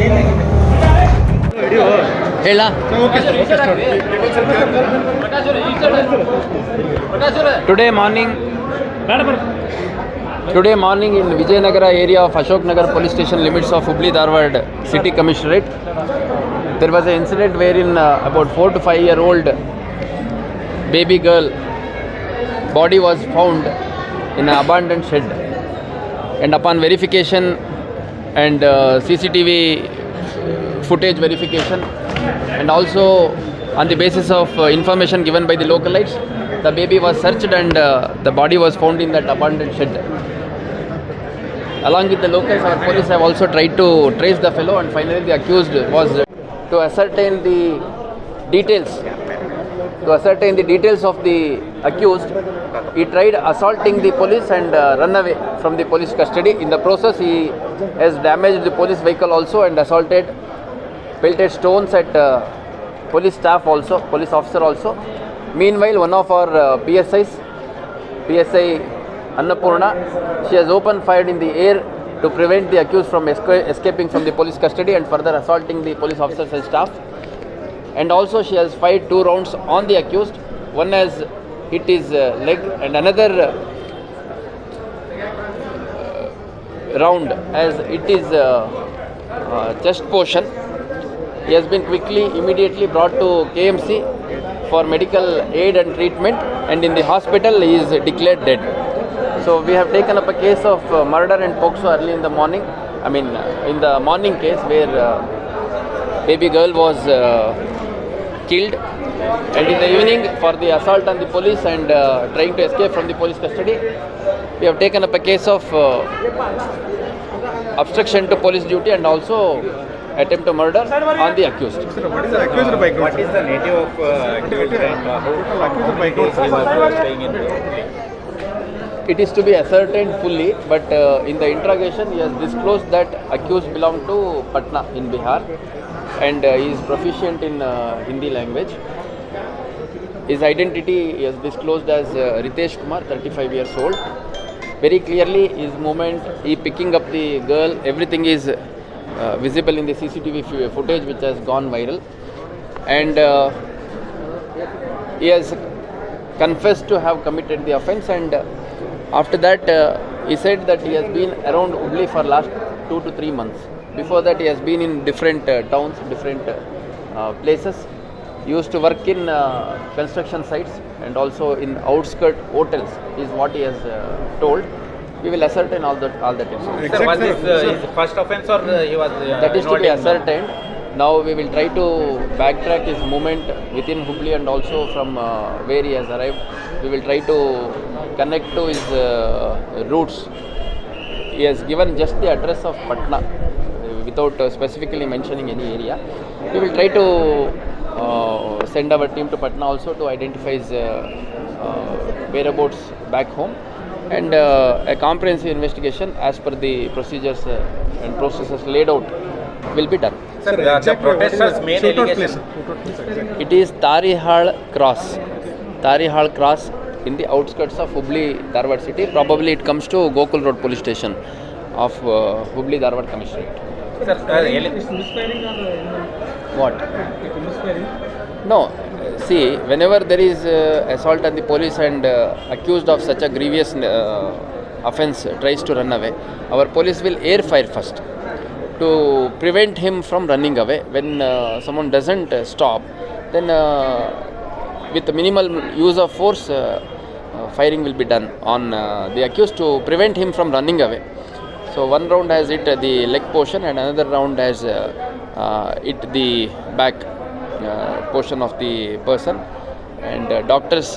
ಹೇಳ Today morning in Vijayanagara area of Ashok Nagar police station limits of Hubli Dharwad city commissionerate, there was an incident wherein about 4 to 5 year old baby girl body was found in an abandoned shed, and upon verification and CCTV footage verification, and also on the basis of information given by the localites, the baby was searched and the body was found in that abandoned shed. Along with the locals, our police have also tried to trace the fellow, and finally the accused was to ascertain the details. To ascertain the details of the accused, he tried assaulting the police and run away from the police custody. In the process, he has damaged the police vehicle also and assaulted, pelted stones at police staff also, police officer also. Meanwhile, one of our PSI Annapurna, she has opened fire in the air to prevent the accused from escaping from the police custody and further assaulting the police officers and staff. And also she has fired 2 rounds on the accused. One has hit his leg and another round as it is chest portion. He has been immediately brought to KMC for medical aid and treatment, and in the hospital he is declared dead. So we have taken up a case of murder and POCSO early in the morning. In the morning case where baby girl was killed, and in the evening for the assault on the police and trying to escape from the police custody, we have taken up a case of obstruction to police duty and also attempt to murder on the accused. What is the accused by what is the native of accused and how many days he was staying in Hubli? It is to be ascertained fully, but in the interrogation he has disclosed that accused belonged to Patna in Bihar, and he is proficient in Hindi language. His identity he has disclosed as Ritesh Kumar, 35 years old. Very clearly his movement, he picking up the girl, everything is visible in the CCTV footage which has gone viral, and he has confessed to have committed the offence, and after that he said that he has been around Hubli for last 2 to 3 months. Before that he has been in different towns, different places. He used to work in construction sites and also in outskirt hotels is what he has told. We will ascertain all that information. Sir, was this his first offence or he was that is to be ascertained. Now we will try to backtrack his movement within Hubli and also from where he has arrived. We will try to connect to his roots. He has given just the address of Patna without specifically mentioning any area. We will try to send our team to Patna also to identify his whereabouts back home, and a comprehensive investigation as per the procedures and processes laid out will be done. Sir, the protesters' main allegation. It is Tarihal Cross in the outskirts of Hubli Dharwad city. Probably it comes to Gokul Road police station of Hubli Dharwad commissionerate. Sir, What? No. See, whenever there is assault on the police and accused of such a grievous offence tries to run away, our police will air fire first to prevent him from running away. When someone doesn't stop, then with minimal use of force, firing will be done on the accused to prevent him from running away. So one round has hit the leg portion and another round has hit the back portion of the person, and doctors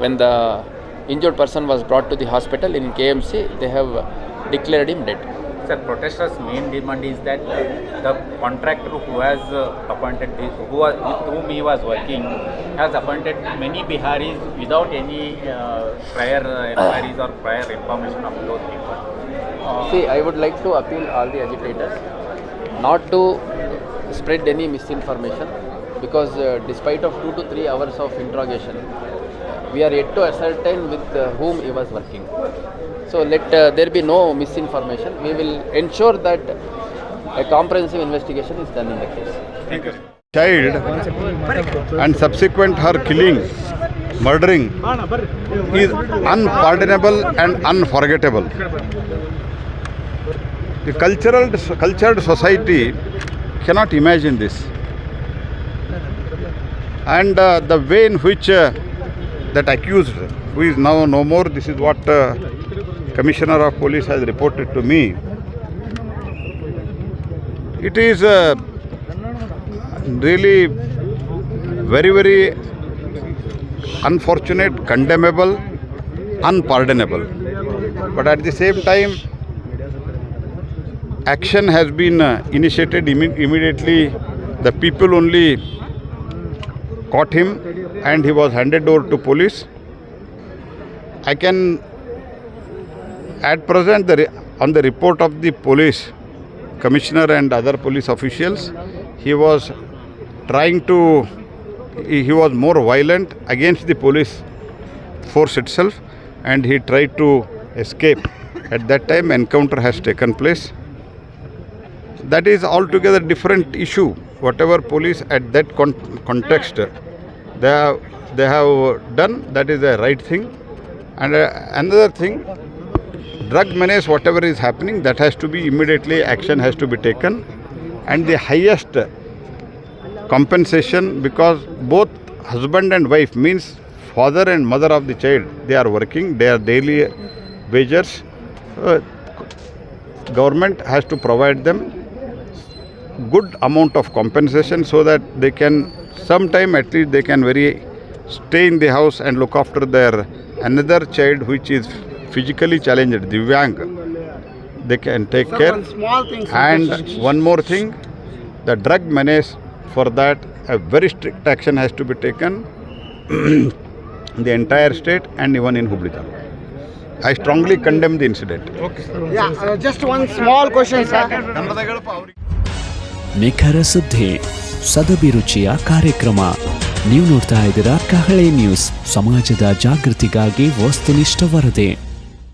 when the injured person was brought to the hospital in KMC, they have declared him dead. Sir, protesters' main demand is that the contractor who has appointed with whom he was working has appointed many Biharis without any prior inquiries or prior information of those people. See, I would like to appeal all the agitators not to spread any misinformation, because despite of 2 to 3 hours of interrogation, we are yet to ascertain with whom he was working. So let there be no misinformation. We will ensure that a comprehensive investigation is done in the case. Thank you. Child and subsequent her killing, murdering is unpardonable and unforgettable. The cultured society cannot imagine this. And the way in which that accused, who is now no more, this is what Commissioner of Police has reported to me. It is really very, very unfortunate, condemnable, unpardonable. But at the same time, action has been initiated immediately. The people only caught him and he was handed over to police. I can at present on the report of the police commissioner and other police officials, he was more violent against the police force itself and he tried to escape. At that time encounter has taken place. That is altogether different issue. Whatever police at that context they have done, that is the right thing. And another thing, drug menace, whatever is happening, that has to be immediately, action has to be taken. And the highest compensation, because both husband and wife, means father and mother of the child, they are working, they are daily wagers. Government has to provide them good amount of compensation so that they can, sometime at least they can stay in the house and look after their another child which is physically challenged, Divyang. They can take care. And one more thing, the drug menace, for that a very strict action has to be taken in the entire state and even in Hubli Taluka. I strongly condemn the incident. Okay. Yeah, just one small question, sir. ನಿಖರ ಸುದ್ದಿ ಸದಭಿರುಚಿಯ ಕಾರ್ಯಕ್ರಮ. ನೀವು ನೋಡ್ತಾ ಇದ್ದೀರಾ ಕಹಳೆ news, ಸಮಾಜದ ಜಾಗೃತಿಗಾಗಿ ವಸ್ತುನಿಷ್ಠ ವರದಿ.